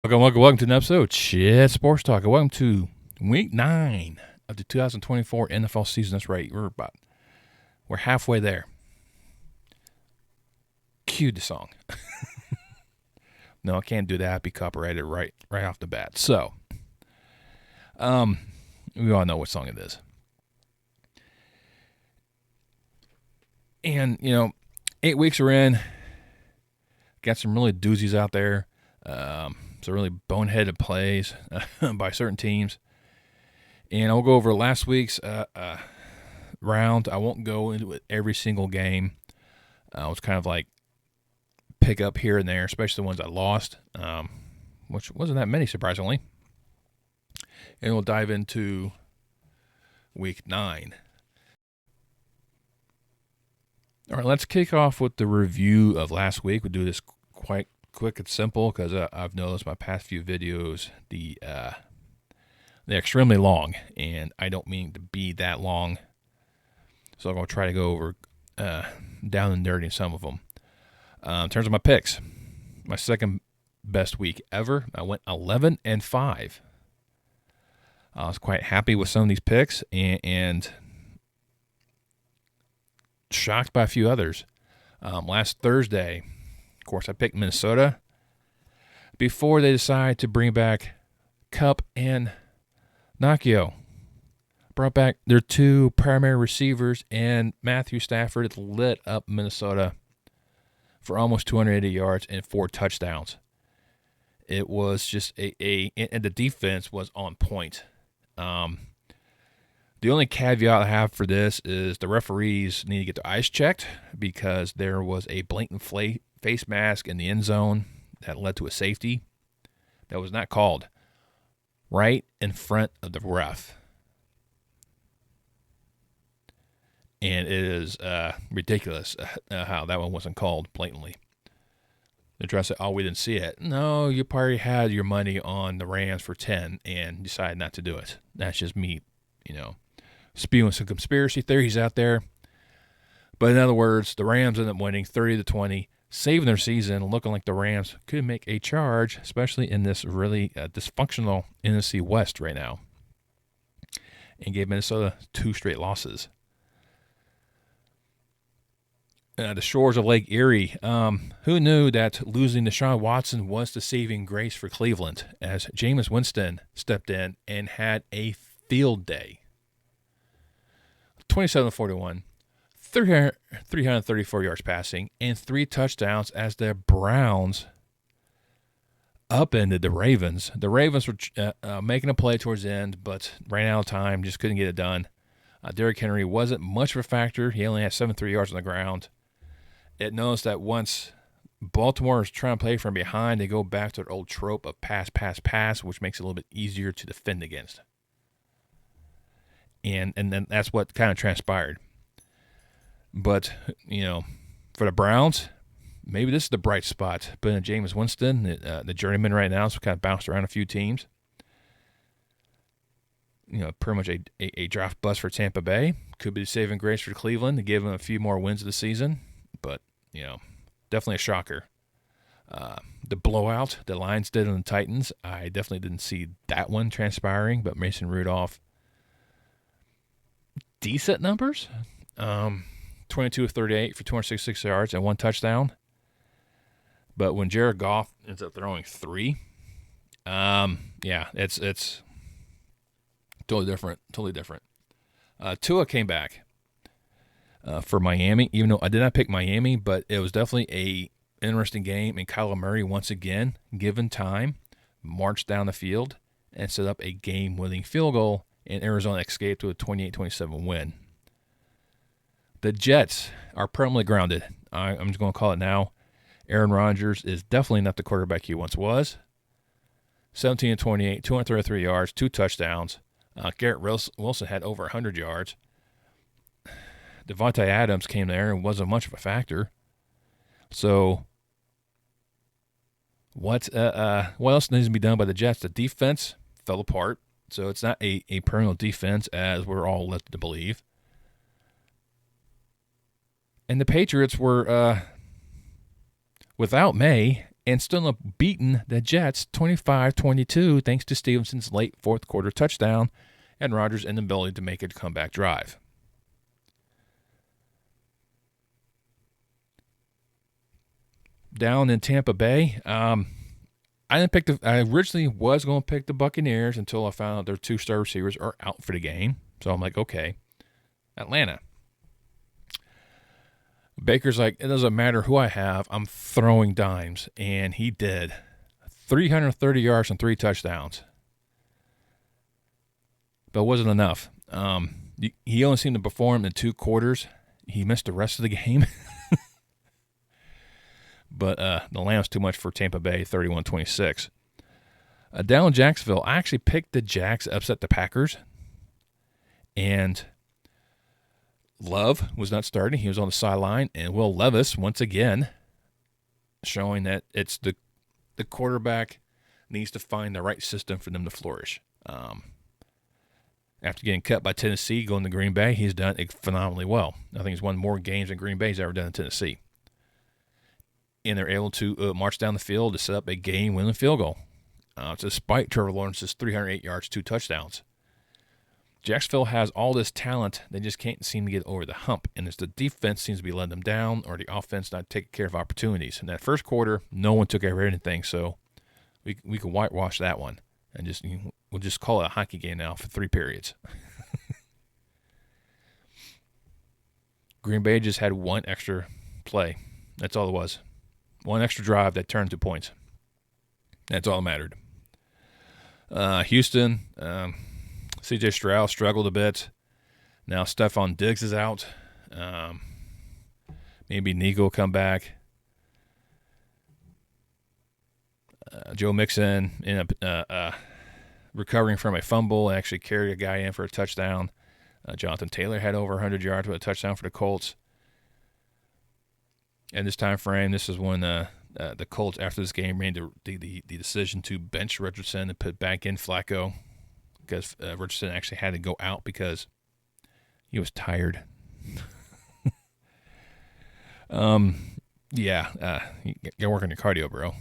Welcome to an episode of Shit Sports Talk. Welcome to Week 9 of the 2024 NFL season. That's right. We're halfway there. Cue the song. No, I can't do that. I'd be copyrighted right off the bat. So, we all know what song it is. And, 8 weeks are in. Got some really doozies out there. Some really boneheaded plays by certain teams. And I'll go over last week's round. I won't go into every single game. It was kind of like pick up here and there, especially the ones I lost, which wasn't that many, surprisingly. And we'll dive into Week 9. All right, let's kick off with the review of last week. We'll do this quite quick and simple because I've noticed my past few videos, they're extremely long, and I don't mean to be that long. So I'm going to try to go over down and dirty in some of them. In terms of my picks, my second best week ever. I went 11-5. I was quite happy with some of these picks and shocked by a few others. Last Thursday, of course, I picked Minnesota before they decided to bring back Kupp and Nakio. Brought back their two primary receivers, and Matthew Stafford lit up Minnesota for almost 280 yards and 4 touchdowns. It was just and the defense was on point. The only caveat I have for this is the referees need to get their eyes checked because there was a blatant face mask in the end zone that led to a safety that was not called right in front of the ref. And it is ridiculous how that one wasn't called blatantly. The address said, we didn't see it. No, you probably had your money on the Rams for 10 and decided not to do it. That's just me, spewing some conspiracy theories out there. But in other words, the Rams ended up winning 30-20, saving their season, looking like the Rams could make a charge, especially in this really dysfunctional NFC West right now, and gave Minnesota 2 straight losses. The shores of Lake Erie. Who knew that losing Deshaun Watson was the saving grace for Cleveland, as Jameis Winston stepped in and had a field day. 27-41, 334 yards passing, and 3 touchdowns as the Browns upended the Ravens. The Ravens were making a play towards the end, but ran out of time, just couldn't get it done. Derrick Henry wasn't much of a factor. He only had 73 yards on the ground. It noticed that once Baltimore is trying to play from behind, they go back to their old trope of pass, which makes it a little bit easier to defend against. And then that's what kind of transpired. But, for the Browns, maybe this is the bright spot. But in Jameis Winston, the journeyman right now, so kind of bounced around a few teams. Pretty much a draft bust for Tampa Bay. Could be the saving grace for Cleveland to give them a few more wins of the season. But, definitely a shocker. The blowout the Lions did on the Titans, I definitely didn't see that one transpiring. But Mason Rudolph, decent numbers. 22 of 38 for 266 yards and 1 touchdown. But when Jared Goff ends up throwing 3, it's totally different. Tua came back for Miami, even though I did not pick Miami, but it was definitely a interesting game. And Kyler Murray, once again, given time, marched down the field and set up a game-winning field goal, and Arizona escaped to a 28-27 win. The Jets are permanently grounded. I'm just going to call it now. Aaron Rodgers is definitely not the quarterback he once was. 17-28, 233 yards, 2 touchdowns. Garrett Wilson had over 100 yards. Devontae Adams came there and wasn't much of a factor. So what else needs to be done by the Jets? The defense fell apart. So it's not a perennial defense as we're all led to believe. And the Patriots were without May and still up beating the Jets 25-22 thanks to Stevenson's late fourth quarter touchdown and Rodgers' inability to make a comeback drive. Down in Tampa Bay, I originally was going to pick the Buccaneers until I found out their 2 star receivers are out for the game. So I'm like, okay, Atlanta. Baker's like, it doesn't matter who I have, I'm throwing dimes. And he did. 330 yards and 3 touchdowns. But it wasn't enough. He only seemed to perform in 2 quarters. He missed the rest of the game. But the Lamb's too much for Tampa Bay, 31-26. Down in Jacksonville, I actually picked the Jags to upset the Packers. And Love was not starting. He was on the sideline. And Will Levis, once again, showing that it's the quarterback needs to find the right system for them to flourish. After getting cut by Tennessee, going to Green Bay, he's done phenomenally well. I think he's won more games than Green Bay's ever done in Tennessee. And they're able to march down the field to set up a game-winning field goal. Despite Trevor Lawrence's 308 yards, 2 touchdowns. Jacksonville has all this talent. They just can't seem to get over the hump. And it's the defense seems to be letting them down or the offense not taking care of opportunities. In that first quarter, no one took care of anything, so we could whitewash that one. And we'll just call it a hockey game now for 3 periods. Green Bay just had 1 extra play. That's all it was. 1 extra drive that turned to points. That's all that mattered. Houston, C.J. Stroud struggled a bit. Now Stephon Diggs is out. Maybe Nico will come back. Joe Mixon ended up recovering from a fumble and actually carried a guy in for a touchdown. Jonathan Taylor had over 100 yards with a touchdown for the Colts. And this time frame, this is when the Colts, after this game, made the decision to bench Richardson and put back in Flacco because Richardson actually had to go out because he was tired. You got to work on your cardio, bro.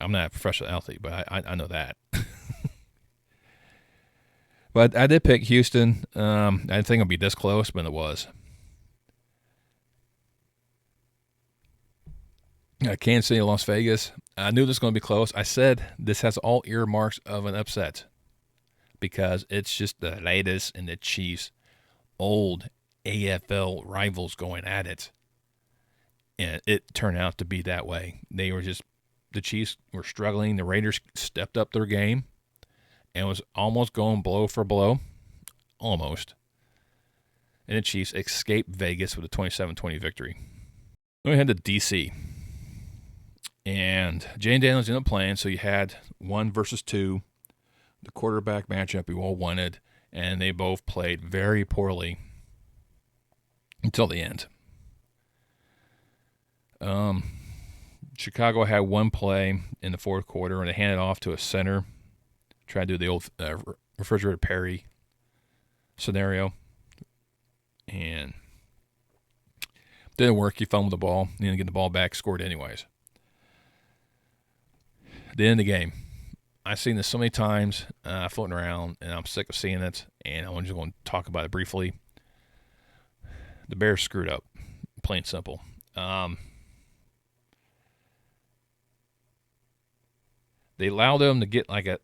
I'm not a professional athlete, but I know that. But I did pick Houston. I didn't think it would be this close, but it was. Kansas City, Las Vegas. I knew this was going to be close. I said this has all earmarks of an upset because it's just the latest in the Chiefs' old AFL rivals going at it. And it turned out to be that way. The Chiefs were struggling. The Raiders stepped up their game and was almost going blow for blow. Almost. And the Chiefs escaped Vegas with a 27-20 victory. Then we head to D.C., and Jane Daniels ended up playing, so you had 1 versus 2, the quarterback matchup we all wanted, and they both played very poorly until the end. Chicago had 1 play in the fourth quarter, and they handed off to a center, tried to do the old refrigerator Perry scenario, and didn't work. He fumbled the ball, he didn't get the ball back, scored anyways. The end of the game. I've seen this so many times floating around, and I'm sick of seeing it, and I'm just going to talk about it briefly. The Bears screwed up, plain and simple. They allowed them to get like a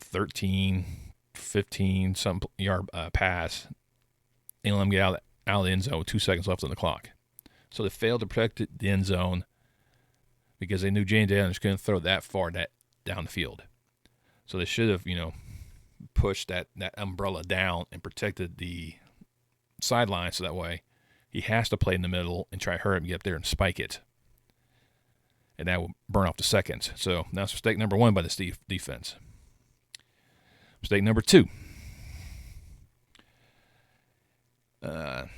13, 15 some yard pass, and let them get out of the end zone with 2 seconds left on the clock. So they failed to protect the end zone because they knew Jane Daniels couldn't throw that far down the field. So they should have, pushed that umbrella down and protected the sideline so that way he has to play in the middle and try to hurry up and get up there and spike it. And that will burn off the seconds. So that's mistake number 1 by this defense. Mistake number 2. The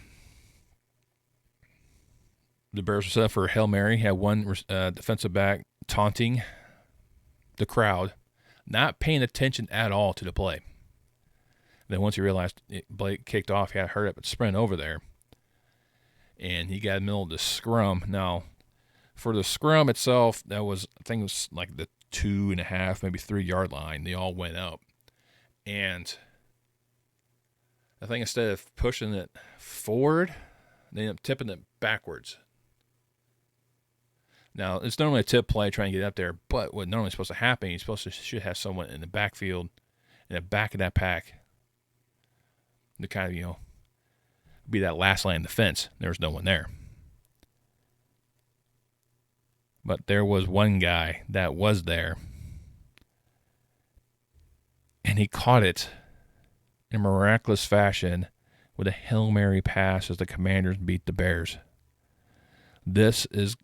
Bears were set up for a Hail Mary, had 1 defensive back taunting the crowd, not paying attention at all to the play. Then once he realized Blake kicked off, he had to hurry up and sprint over there. And he got in the middle of the scrum. Now, For the scrum itself, that was, I think it was like the 2.5, maybe 3 yard line. They all went up. And I think instead of pushing it forward, they ended up tipping it backwards. Now, it's normally a tip play trying to get up there, but what normally is supposed to happen, should have someone in the backfield, in the back of that pack, to kind of, be that last line of defense. There was no one there. But there was one guy that was there, and he caught it in a miraculous fashion with a Hail Mary pass as the Commanders beat the Bears. This is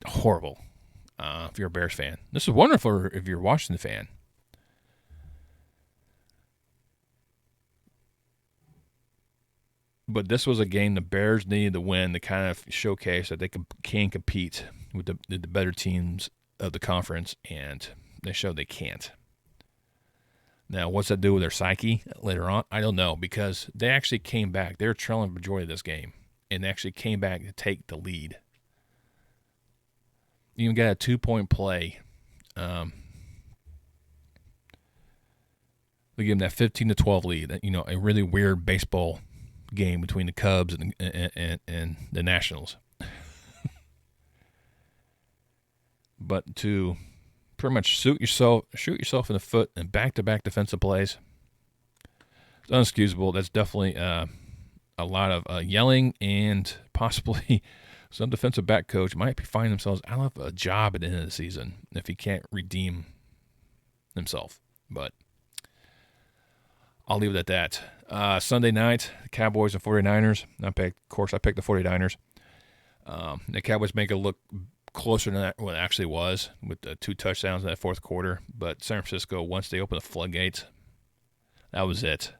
horrible if you're a Bears fan. This is wonderful if you're a Washington fan. But this was a game the Bears needed to win to kind of showcase that they can compete with the better teams of the conference, and they showed they can't. Now, what's that do with their psyche later on? I don't know, because they actually came back. They were trailing the majority of this game, and they actually came back to take the lead. You even got a 2-point play. They give them that 15-12 lead. A really weird baseball game between the Cubs and the Nationals. But to pretty much shoot yourself in the foot in back-to-back defensive plays, it's unexcusable. That's definitely a lot of yelling, and possibly some defensive back coach might find themselves out of a job at the end of the season if he can't redeem himself. But I'll leave it at that. Sunday night, the Cowboys and 49ers. I picked the 49ers. The Cowboys make it look closer than what it actually was with the 2 touchdowns in that fourth quarter. But San Francisco, once they opened the floodgates, that was it.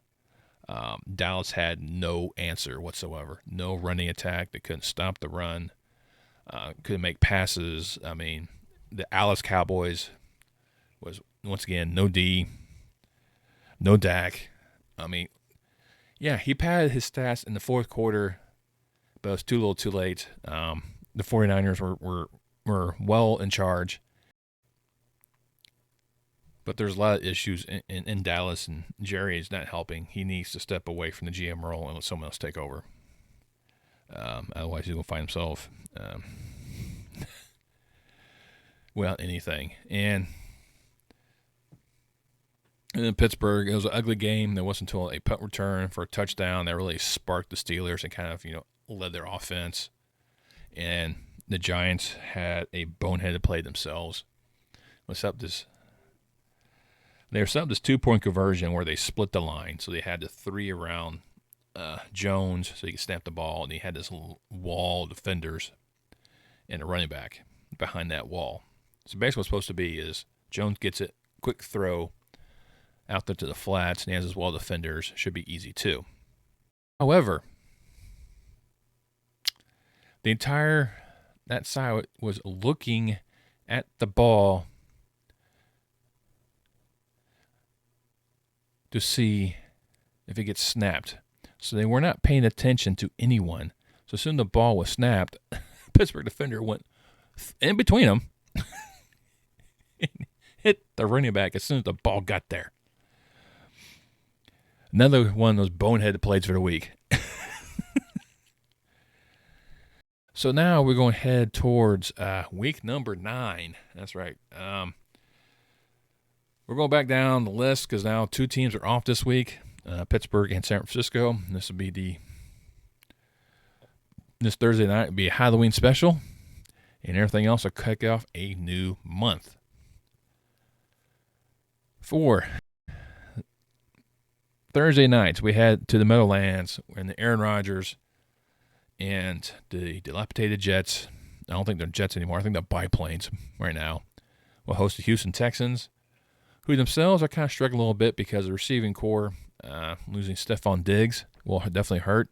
Dallas had no answer whatsoever. No running attack. They couldn't stop the run. Couldn't make passes. I mean, the Dallas Cowboys was, once again, no D, no Dak. I mean, yeah, he padded his stats in the fourth quarter, but it was too little too late. The 49ers were well in charge. But there's a lot of issues in Dallas, and Jerry is not helping. He needs to step away from the GM role and let someone else take over. Otherwise, he's going to find himself without anything. And in Pittsburgh, it was an ugly game. There wasn't until a punt return for a touchdown that really sparked the Steelers and kind of, led their offense. And the Giants had a boneheaded play themselves. They set up this 2-point conversion where they split the line. So they had the 3 around Jones so he could snap the ball, and he had this wall of defenders and a running back behind that wall. So basically what's supposed to be is Jones gets it, quick throw out there to the flats, and he has his wall of defenders. Should be easy too. However, that side was looking at the ball to see if it gets snapped. So they were not paying attention to anyone. So as soon as the ball was snapped, Pittsburgh defender went in between them and hit the running back as soon as the ball got there. Another one of those boneheaded plays for the week. So now we're going to head towards week number 9. That's right. We're going back down the list because now 2 teams are off this week, Pittsburgh and San Francisco. And this Thursday night will be a Halloween special, and everything else will kick off a new month. For Thursday nights, we head to the Meadowlands and the Aaron Rodgers and the dilapidated Jets. I don't think they're Jets anymore. I think they're biplanes right now. We'll host the Houston Texans, who themselves are kind of struggling a little bit because the receiving core, losing Stephon Diggs will definitely hurt.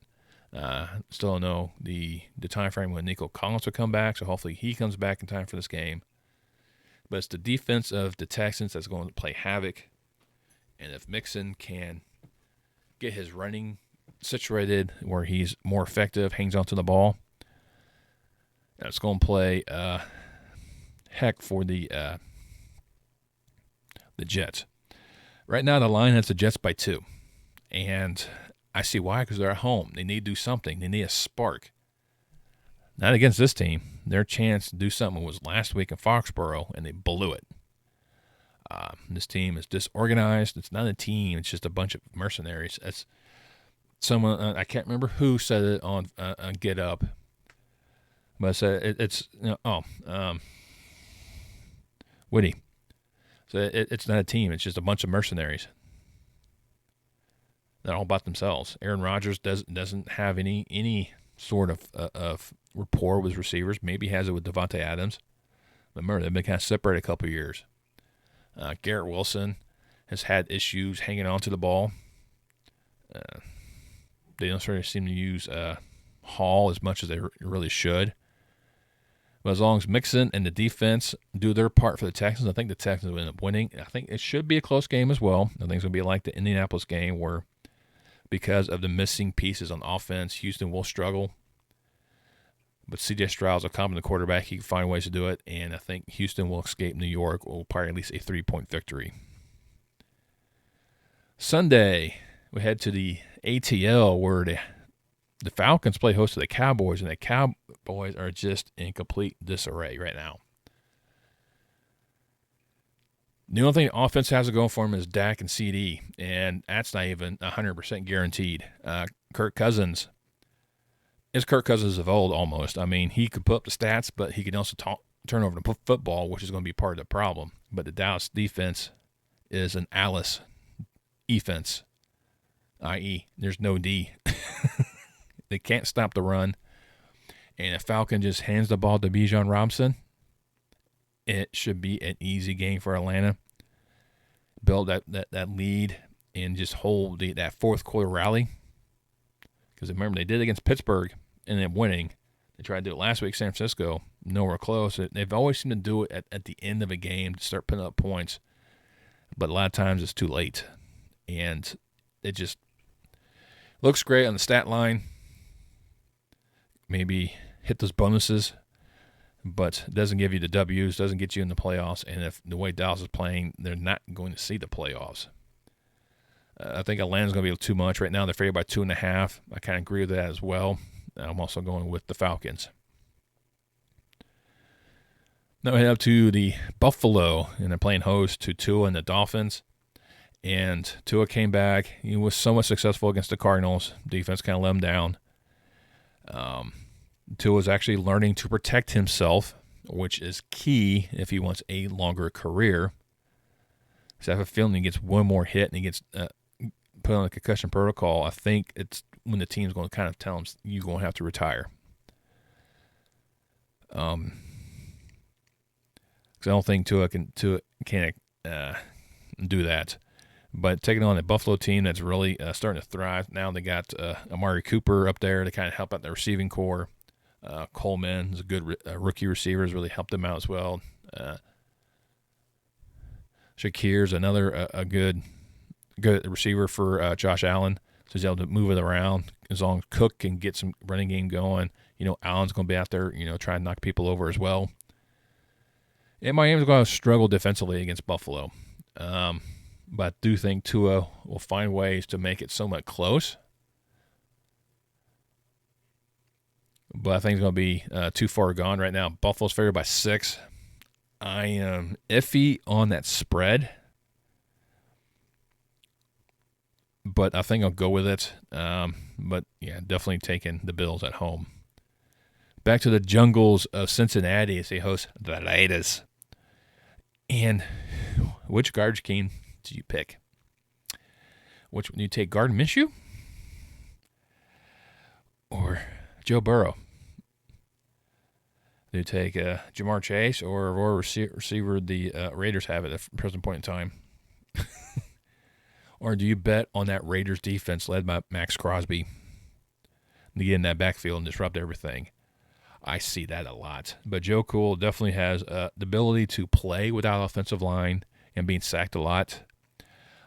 Still don't know the time frame when Nico Collins will come back, so hopefully he comes back in time for this game. But it's the defense of the Texans that's going to play havoc. And if Mixon can get his running situated where he's more effective, hangs onto the ball, It's going to play heck for the Jets. Right now, the line has the Jets by 2. And I see why, because they're at home. They need to do something. They need a spark. Not against this team. Their chance to do something was last week in Foxborough, and they blew it. This team is disorganized. It's not a team. It's just a bunch of mercenaries. That's someone, I can't remember who said it on Get Up, but I said it's Woody. So it's not a team. It's just a bunch of mercenaries. They're all about themselves. Aaron Rodgers doesn't have any sort of rapport with receivers. Maybe he has it with Devontae Adams. But remember, they've been kind of separated a couple of years. Garrett Wilson has had issues hanging on to the ball. They don't sort of seem to use Hall as much as they really should. But as long as Mixon and the defense do their part for the Texans, I think the Texans will end up winning. I think it should be a close game as well. I think it's going to be like the Indianapolis game where because of the missing pieces on offense, Houston will struggle. But C.J. Stroud's a competent quarterback. He can find ways to do it, and I think Houston will escape New York, will probably at least a 3-point victory. Sunday, we head to the ATL where the Falcons play host to the Cowboys, and the Cowboys are just in complete disarray right now. The only thing offense has to go for them is Dak and CD, and that's not even 100% guaranteed. Kirk Cousins is Kirk Cousins of old almost. I mean, he could put up the stats, but he could also turn over the football, which is going to be part of the problem. But the Dallas defense is an Alice defense, i.e., there's no D. They can't stop the run. And if Falcon just hands the ball to Bijan Robinson, it should be an easy game for Atlanta. Build that lead and just hold that fourth quarter rally. Because remember, they did it against Pittsburgh and then winning. They tried to do it last week, San Francisco, nowhere close. They've always seemed to do it at the end of a game to start putting up points. But a lot of times it's too late. And it just looks great on the stat line. Maybe hit those bonuses, but doesn't give you the W's, doesn't get you in the playoffs. And if the way Dallas is playing, they're not going to see the playoffs. I think Atlanta's going to be too much. Right now, they're favored by 2.5. I kind of agree with that as well. I'm also going with the Falcons. Now we head up to the Buffalo, and they're playing host to Tua and the Dolphins. And Tua came back. He was somewhat successful against the Cardinals. Defense kind of let him down. Tua is actually learning to protect himself, which is key if he wants a longer career. So I have a feeling he gets one more hit and he gets put on a concussion protocol. I think it's when the team's going to kind of tell him you're going to have to retire. Because I don't think Tua can do that. But taking on a Buffalo team that's really starting to thrive. Now they got Amari Cooper up there to kind of help out the receiving core. Coleman is a good rookie receiver, has really helped them out as well. Shakir's another a good receiver for Josh Allen. So he's able to move it around. As long as Cook can get some running game going, Allen's going to be out there, trying to knock people over as well. And Miami's going to struggle defensively against Buffalo. But I do think Tua will find ways to make it somewhat close. But I think it's going to be too far gone right now. Buffalo's favored by 6. I am iffy on that spread. But I think I'll go with it. But, yeah, definitely taking the Bills at home. Back to the jungles of Cincinnati as they host the Raiders. And which garbage can do you pick? Which one do you take, Gardner Minshew or Joe Burrow? Do you take Jamar Chase or receiver the Raiders have at the present point in time? Or do you bet on that Raiders defense led by Max Crosby to get in that backfield and disrupt everything? I see that a lot. But Joe Cool definitely has the ability to play without offensive line and being sacked a lot.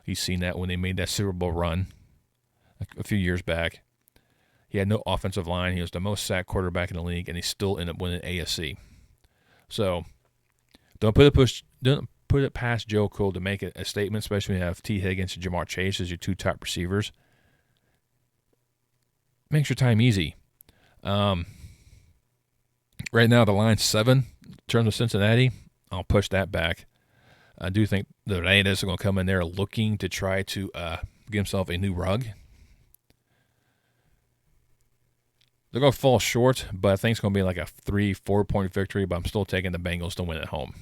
You've seen that when they made that Super Bowl run a few years back. He had no offensive line. He was the most sacked quarterback in the league, and he still ended up winning AFC. So don't put it past Joe Cool to make a statement, especially when you have T. Higgins and Jamar Chase as your two top receivers. Makes your time easy. Right now, the line's 7 in terms of Cincinnati. I'll push that back. I do think the Raiders are going to come in there looking to try to give himself a new rug. They're going to fall short, but I think it's going to be like a 3-4 point victory, but I'm still taking the Bengals to win at home.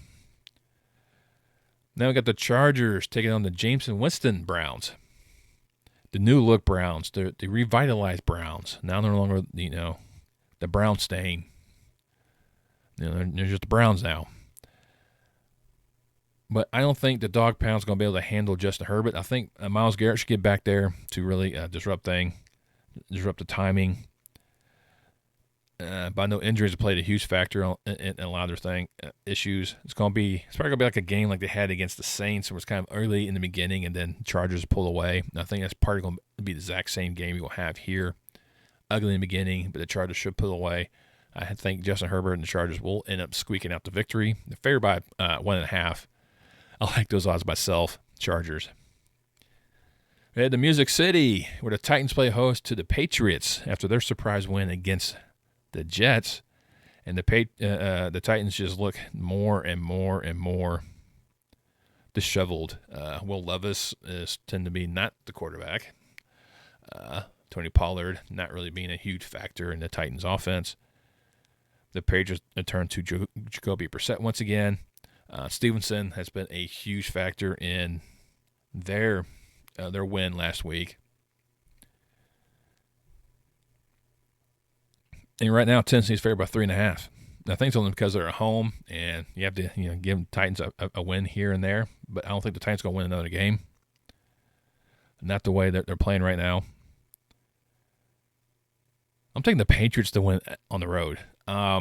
Now we got the Chargers taking on the Jameson Winston Browns. The new look Browns, the revitalized Browns. Now they're no longer, the brown stain. They're just the Browns now. But I don't think the Dog Pound's going to be able to handle Justin Herbert. I think Myles Garrett should get back there to really disrupt the timing. But I know injuries have played a huge factor in a lot of their issues. It's probably going to be like a game like they had against the Saints. It was kind of early in the beginning, and then Chargers pulled away. And I think that's probably going to be the exact same game you'll have here. Ugly in the beginning, but the Chargers should pull away. I think Justin Herbert and the Chargers will end up squeaking out the victory. They're favored by 1.5. I like those odds myself, Chargers. We had the Music City, where the Titans play host to the Patriots after their surprise win against the Jets. And the Titans just look more and more and more disheveled. Will Levis tend to be not the quarterback. Tony Pollard not really being a huge factor in the Titans' offense. The Patriots turn to Jacoby Brissett once again. Stevenson has been a huge factor in their win last week. And right now, Tennessee's favored by 3.5. I think it's only because they're at home, and you have to give the Titans a win here and there. But I don't think the Titans are going to win another game. Not the way that they're playing right now. I'm taking the Patriots to win on the road. I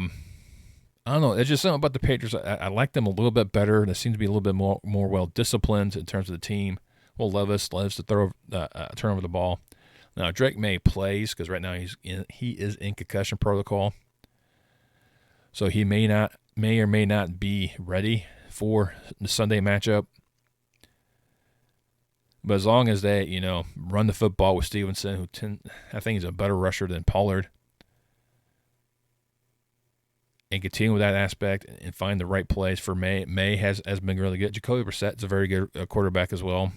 don't know. There's just something about the Patriots. I like them a little bit better. They seem to be a little bit more well-disciplined in terms of the team. Will Levis loves to turn over the ball. Now, Drake May plays because right now he is in concussion protocol. So he may or may not be ready for the Sunday matchup. But as long as they, run the football with Stevenson, I think he's a better rusher than Pollard, and continue with that aspect and find the right plays for May. May has been really good. Jacoby Brissett is a very good quarterback as well.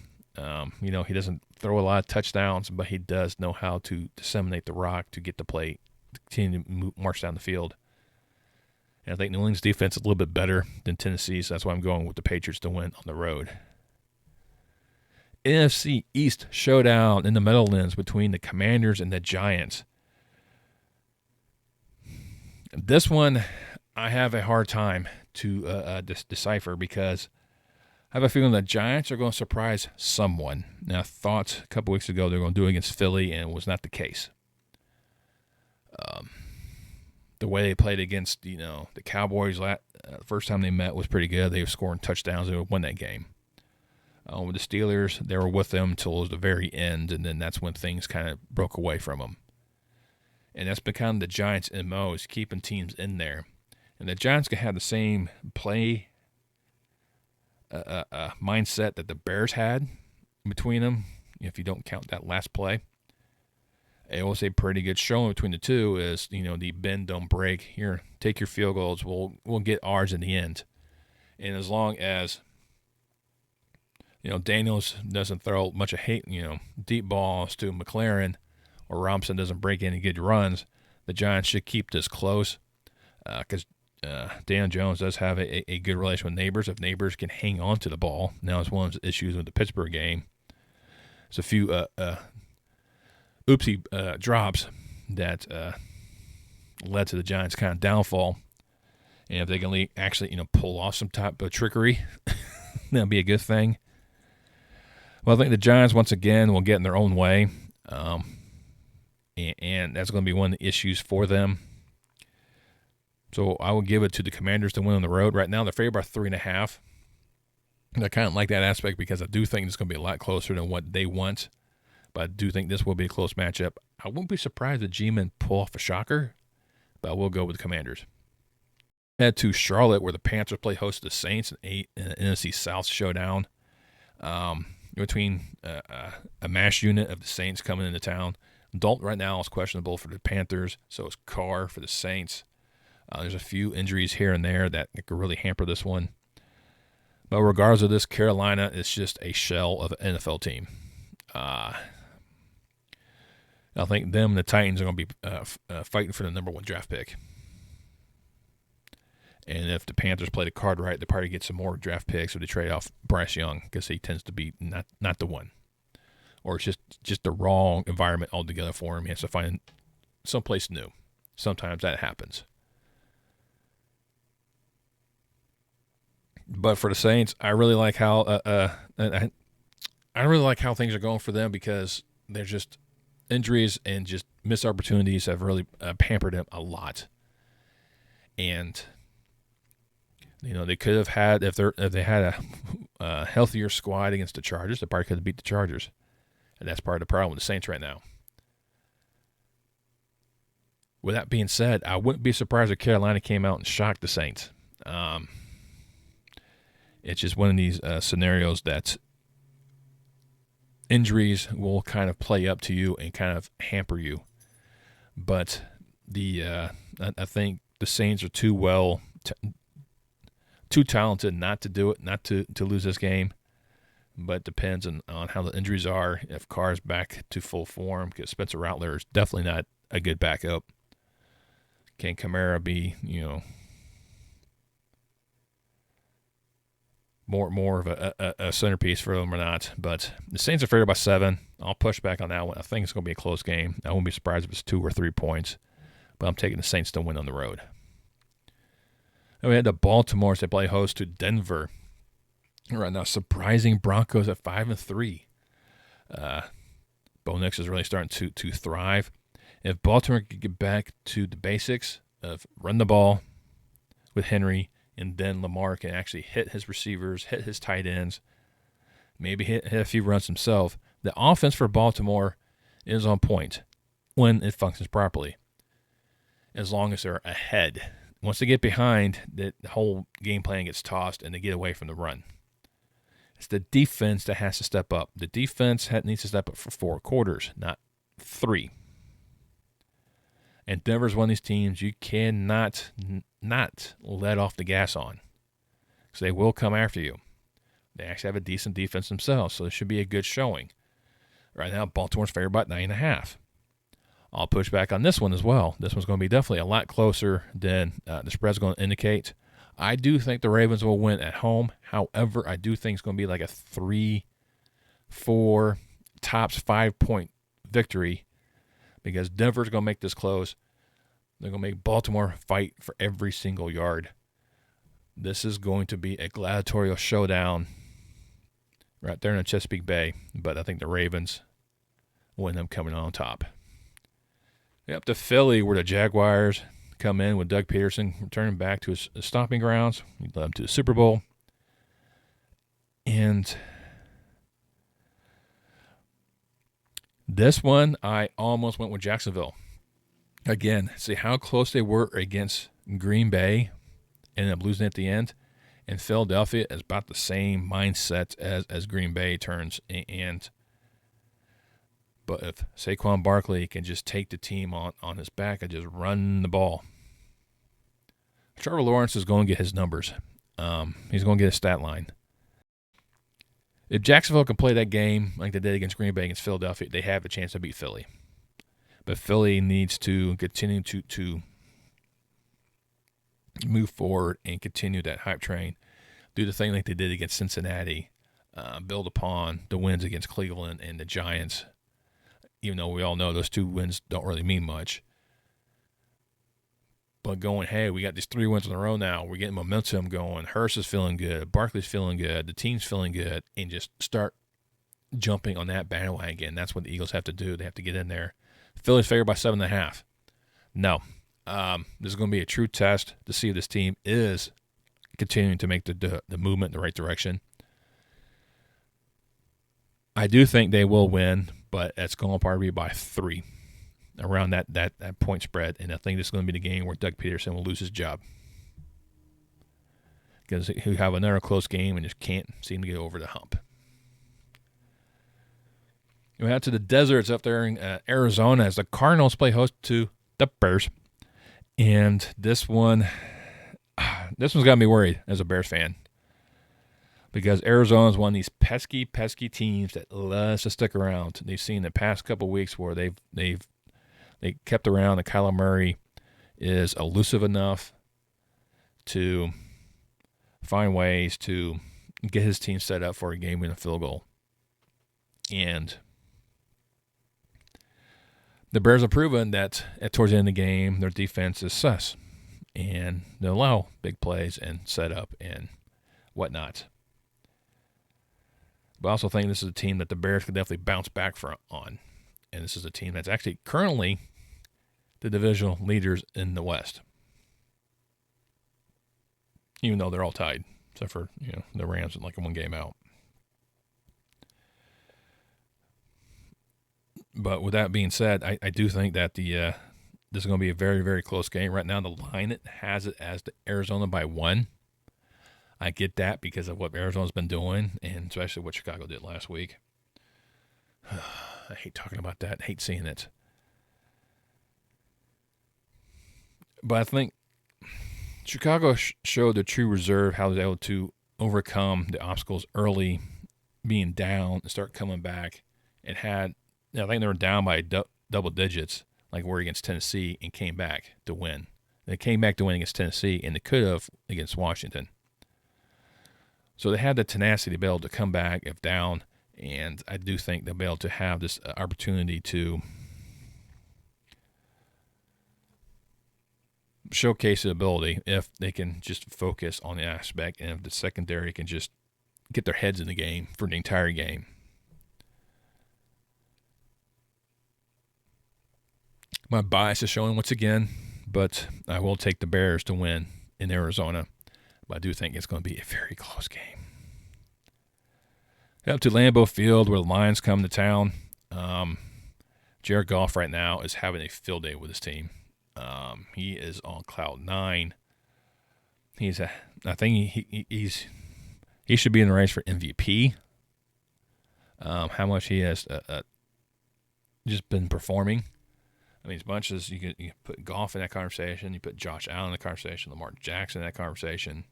He doesn't throw a lot of touchdowns, but he does know how to disseminate the rock to get the play, to continue to march down the field. And I think New England's defense is a little bit better than Tennessee's. So that's why I'm going with the Patriots to win on the road. NFC East showdown in the Meadowlands between the Commanders and the Giants. This one, I have a hard time to decipher because I have a feeling the Giants are going to surprise someone. Now, I thought a couple weeks ago they were going to do it against Philly, and it was not the case. The way they played against, the Cowboys the first time they met was pretty good. They were scoring touchdowns. They would win that game. With the Steelers, they were with them until it was the very end, and then that's when things kind of broke away from them. And that's become the Giants' MO, is keeping teams in there. And the Giants can have the same play mindset that the Bears had between them, if you don't count that last play. It was a pretty good showing between the two is, the bend, don't break. Here, take your field goals. We'll get ours in the end. And as long as Daniels doesn't throw much of deep balls to McLaren, or Robinson doesn't break any good runs, the Giants should keep this close because Dan Jones does have a good relation with Neighbors. If Neighbors can hang on to the ball, now it's one of the issues with the Pittsburgh game. There's a few oopsie drops that led to the Giants' kind of downfall. And if they can actually pull off some type of trickery, that'll be a good thing. Well, I think the Giants, once again, will get in their own way. And that's going to be one of the issues for them. So I will give it to the Commanders to win on the road. Right now, they're favored by 3.5. And I kind of like that aspect because I do think it's going to be a lot closer than what they want. but I do think this will be a close matchup. I wouldn't be surprised if G-Men pull off a shocker, but I will go with the Commanders. Head to Charlotte, where the Panthers play host to the Saints in an NFC South showdown. Between a mash unit of the Saints coming into town. Dalton right now is questionable for the Panthers, so is Carr for the Saints. There's a few injuries here and there that could really hamper this one. But regardless of this, Carolina is just a shell of an NFL team. I think them and the Titans are going to be fighting for the number 1 draft pick. And if the Panthers play the card right, they'll probably get some more draft picks if they trade off Bryce Young, because he tends to be not the one. Or it's just the wrong environment altogether for him. He has to find someplace new. Sometimes that happens. But for the Saints, I really like how things are going for them, because they're just injuries and just missed opportunities have really pampered them a lot. And they could have had, if they had a healthier squad against the Chargers, they probably could have beat the Chargers. And that's part of the problem with the Saints right now. With that being said, I wouldn't be surprised if Carolina came out and shocked the Saints. It's just one of these scenarios that injuries will kind of play up to you and kind of hamper you. But I think the Saints are too talented not to do it, not to lose this game. But it depends on how the injuries are. If Carr's back to full form, because Spencer Rattler is definitely not a good backup. Can Kamara be, more of a centerpiece for them or not? But the Saints are favored by 7. I'll push back on that one. I think it's going to be a close game. I won't be surprised if it's 2 or 3 points. But I'm taking the Saints to win on the road. And we had the Baltimore as they play host to Denver. Right now, surprising Broncos at 5-3. Bo Nix is really starting to thrive. If Baltimore could get back to the basics of run the ball with Henry, and then Lamar can actually hit his receivers, hit his tight ends, maybe hit a few runs himself, the offense for Baltimore is on point when it functions properly, as long as they're ahead. Once they get behind, the whole game plan gets tossed and they get away from the run. It's the defense that has to step up. The defense needs to step up for 4 quarters, not 3. And Denver's one of these teams you cannot not let off the gas on, because they will come after you. They actually have a decent defense themselves, so it should be a good showing. Right now, Baltimore's favored by 9.5. I'll push back on this one as well. This one's going to be definitely a lot closer than the spread's going to indicate. I do think the Ravens will win at home. However, I do think it's going to be like a 3-4, tops 5-point victory, because Denver's going to make this close. They're going to make Baltimore fight for every single yard. This is going to be a gladiatorial showdown right there in the Chesapeake Bay, but I think the Ravens win them coming on top. Up to Philly, where the Jaguars come in with Doug Peterson returning back to his stomping grounds. He led them to the Super Bowl. And this one, I almost went with Jacksonville. Again, see how close they were against Green Bay, ended up losing at the end. And Philadelphia is about the same mindset as Green Bay turns. But if Saquon Barkley can just take the team on his back and just run the ball, Trevor Lawrence is going to get his numbers. He's going to get his stat line. If Jacksonville can play that game like they did against Green Bay against Philadelphia, they have a chance to beat Philly. But Philly needs to continue to move forward and continue that hype train. Do the thing like they did against Cincinnati. Build upon the wins against Cleveland and the Giants. Even though we all know those 2 wins don't really mean much. But going, hey, we got these 3 wins in a row now. We're getting momentum going. Hurst is feeling good. Barkley's feeling good. The team's feeling good. And just start jumping on that bandwagon. That's what the Eagles have to do. They have to get in there. Philly's favored by 7.5. No. This is going to be a true test to see if this team is continuing to make the movement in the right direction. I do think they will win, but it's going to probably be by 3 around that point spread. And I think this is going to be the game where Doug Peterson will lose his job because he'll have another close game and just can't seem to get over the hump. We out to the deserts up there in Arizona as the Cardinals play host to the Bears. And this one's got me worried as a Bears fan because Arizona's one of these pesky teams that loves to stick around. They've seen the past couple of weeks where they kept around, and Kyler Murray is elusive enough to find ways to get his team set up for a game-winning field goal. And the Bears have proven that towards the end of the game, their defense is sus, and they allow big plays and setup and whatnot. But I also think this is a team that the Bears could definitely bounce back on. And this is a team that's actually currently the divisional leaders in the West. Even though they're all tied, except for the Rams in like a 1 game out. But with that being said, I do think that this is going to be a very, very close game. Right now, the line has it as the Arizona by 1. I get that because of what Arizona's been doing, and especially what Chicago did last week. I hate talking about that. I hate seeing it. But I think Chicago showed the true reserve, how they were able to overcome the obstacles early, being down, and start coming back, and had, I think they were down by double digits, like we're against Tennessee, and came back to win. They came back to win against Tennessee, and they could have against Washington. So they had the tenacity to be able to come back if down, and I do think they'll be able to have this opportunity to showcase the ability if they can just focus on the aspect, and if the secondary can just get their heads in the game for the entire game. My bias is showing once again, but I will take the Bears to win in Arizona. But I do think it's going to be a very close game. Up to Lambeau Field where the Lions come to town. Jared Goff right now is having a field day with his team. He is on cloud 9. I think he should be in the race for MVP. How much he has just been performing. I mean, as much as you can put Goff in that conversation, you put Josh Allen in that conversation, Lamar Jackson in that conversation.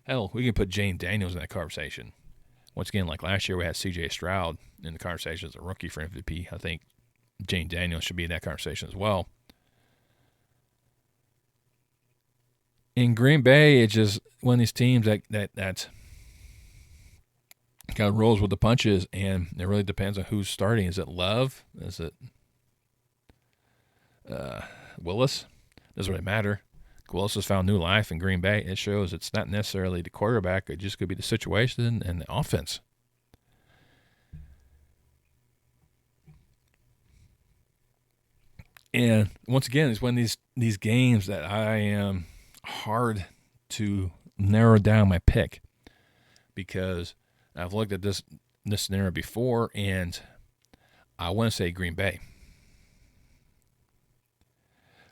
Hell, we can put Jane Daniels in that conversation. Once again, like last year, we had C.J. Stroud in the conversation as a rookie for MVP. I think Jane Daniels should be in that conversation as well. In Green Bay, it's just one of these teams that kind of rolls with the punches, and it really depends on who's starting. Is it Love? Is it Willis? Doesn't really matter. Willis has found new life in Green Bay. It shows it's not necessarily the quarterback. It just could be the situation and the offense. And once again, it's one of these games that I am hard to narrow down my pick because I've looked at this scenario before, and I want to say Green Bay.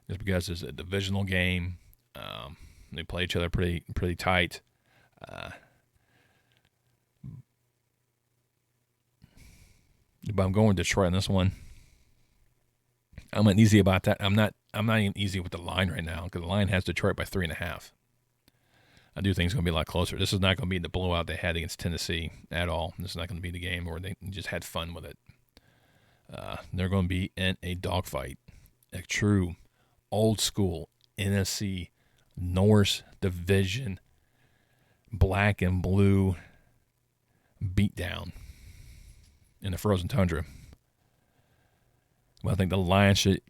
Just because it's a divisional game. They play each other pretty tight. But I'm going with Detroit on this one. I'm not easy about that. I'm not even easy with the line right now because the line has Detroit by 3.5. I do think it's going to be a lot closer. This is not going to be the blowout they had against Tennessee at all. This is not going to be the game where they just had fun with it. They're going to be in a dogfight, a true old school NFC North Division black and blue beatdown in the frozen tundra. Well, I think the Lions should,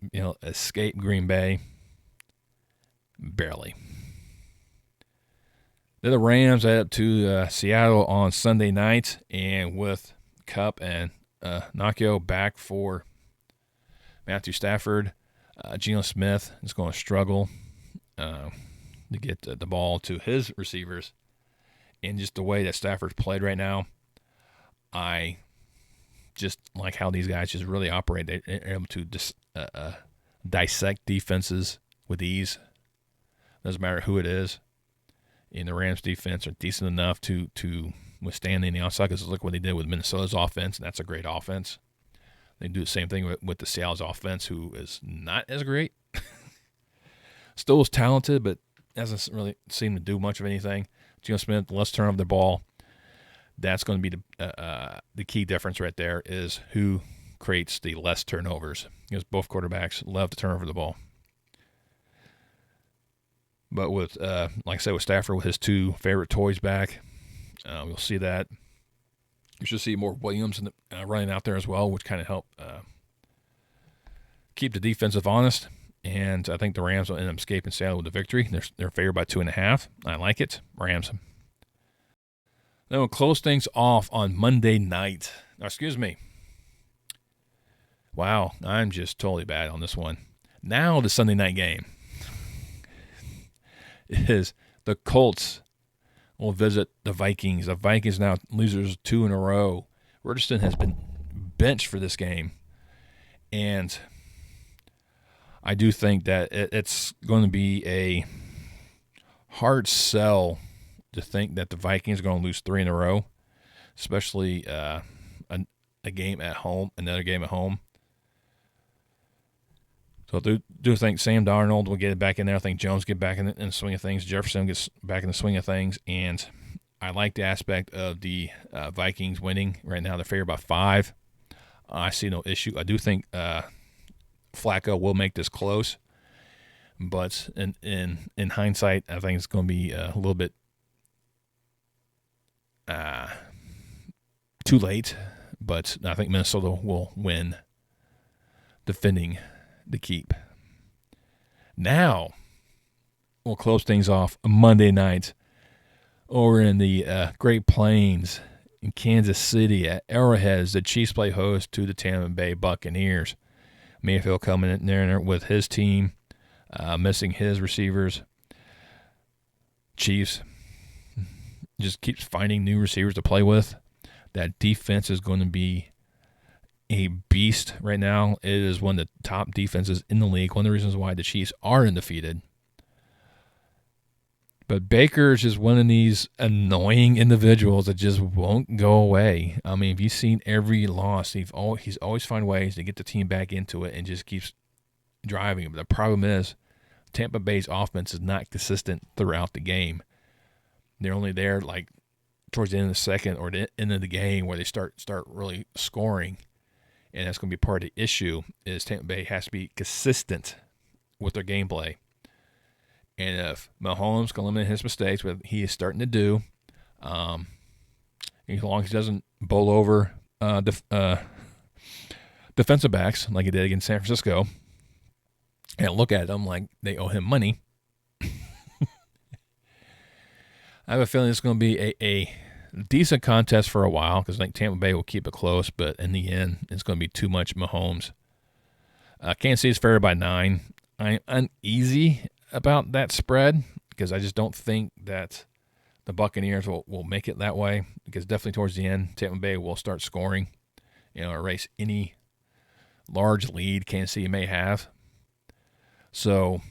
escape Green Bay barely. Then the Rams head up to Seattle on Sunday night, and with Kupp and Nakio back for Matthew Stafford, Geno Smith is going to struggle to get the ball to his receivers. And just the way that Stafford's played right now, I just like how these guys just really operate. They're able to dissect defenses with ease. Doesn't matter who it is. And the Rams defense are decent enough to withstand the outside, because look what they did with Minnesota's offense, and that's a great offense. They do the same thing with the Seattle's offense, who is not as great. Still is talented, but hasn't really seemed to do much of anything. Geno Smith, less turnover the ball. That's going to be the key difference right there, is who creates the less turnovers, because both quarterbacks love to turn over the ball. But with, like I said, with Stafford with his 2 favorite toys back, we'll see that. You should see more Williams running out there as well, which kind of help keep the defensive honest. And I think the Rams will end up escaping Seattle with the victory. They're favored by 2.5. I like it. Rams. Then we'll close things off on Monday night. Excuse me. Wow, I'm just totally bad on this one. Now the Sunday night game is the Colts will visit the Vikings. The Vikings now losers 2 in a row. Richardson has been benched for this game. And I do think that it's going to be a hard sell to think that the Vikings are going to lose 3 in a row, especially a game at home, another game at home. So I do think Sam Darnold will get it back in there. I think Jones get back in the swing of things. Jefferson gets back in the swing of things. And I like the aspect of the Vikings winning. Right now they're favored by 5. I see no issue. I do think Flacco will make this close. But in hindsight, I think it's going to be a little bit too late. But I think Minnesota will win, defending the keep. Now, we'll close things off Monday night over in the Great Plains in Kansas City at Arrowhead as the Chiefs play host to the Tampa Bay Buccaneers. Mayfield coming in there with his team, missing his receivers. Chiefs just keeps finding new receivers to play with. That defense is going to be a beast right now. It is one of the top defenses in the league. One of the reasons why the Chiefs are undefeated. But Baker is just one of these annoying individuals that just won't go away. I mean, if you've seen every loss, he's always find ways to get the team back into it and just keeps driving it. But the problem is Tampa Bay's offense is not consistent throughout the game. They're only there like towards the end of the second or the end of the game where they start really scoring. And that's going to be part of the issue, is Tampa Bay has to be consistent with their gameplay. And if Mahomes can limit his mistakes, what he is starting to do, as long as he doesn't bowl over defensive backs like he did against San Francisco, and look at them like they owe him money, I have a feeling it's going to be a decent contest for a while, because I think Tampa Bay will keep it close, but in the end, it's going to be too much Mahomes. Kansas City is favored by 9. I'm uneasy about that spread, because I just don't think that the Buccaneers will make it that way, because definitely towards the end, Tampa Bay will start scoring, erase any large lead Kansas City may have. So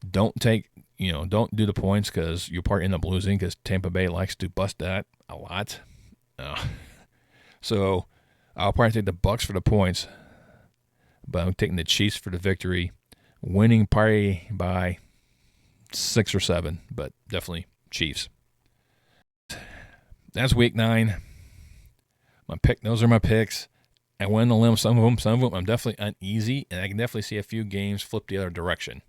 don't do the points, because you'll probably end up losing, because Tampa Bay likes to bust that a lot. So I'll probably take the Bucs for the points, but I'm taking the Chiefs for the victory, winning probably by 6 or 7, but definitely Chiefs. That's week 9. Those are my picks. I went on a limb, some of them I'm definitely uneasy, and I can definitely see a few games flip the other direction.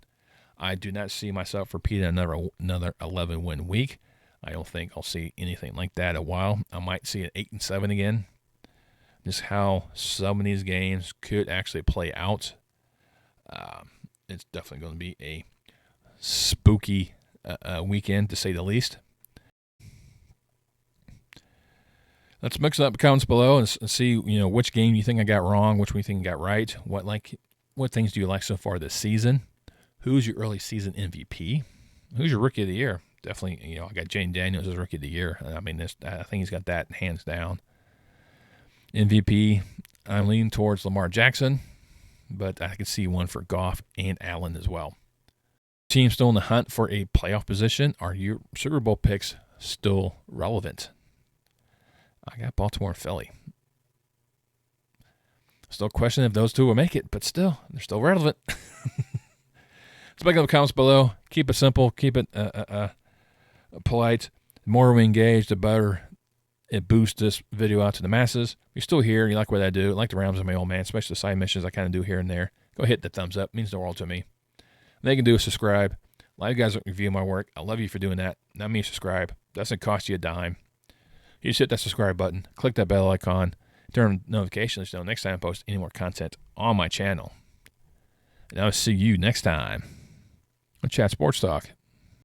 I do not see myself repeating another 11-win week. I don't think I'll see anything like that in a while. I might see an 8-7 again. Just how some of these games could actually play out. It's definitely going to be a spooky weekend, to say the least. Let's mix it up in the comments below and see, which game you think I got wrong, which we think I got right. What things do you like so far this season? Who's your early season MVP? Who's your rookie of the year? Definitely, I got Jane Daniels as rookie of the year. I mean, I think he's got that hands down. MVP, I'm leaning towards Lamar Jackson, but I can see one for Goff and Allen as well. Team still in the hunt for a playoff position. Are your Super Bowl picks still relevant? I got Baltimore and Philly. Still question if those two will make it, but still, they're still relevant. Speak in the comments below. Keep it simple. Keep it polite. The more we engage, the better it boosts this video out to the masses. If you're still here, you like what I do, like the rounds of my old man, especially the side missions I kind of do here and there, go hit the thumbs up. It means the world to me. And they can do is subscribe. A lot of you guys review my work. I love you for doing that. Not me subscribe. Doesn't cost you a dime. You just hit that subscribe button, click that bell icon, turn on notifications so next time I post any more content on my channel. And I'll see you next time on Chat Sports Talk.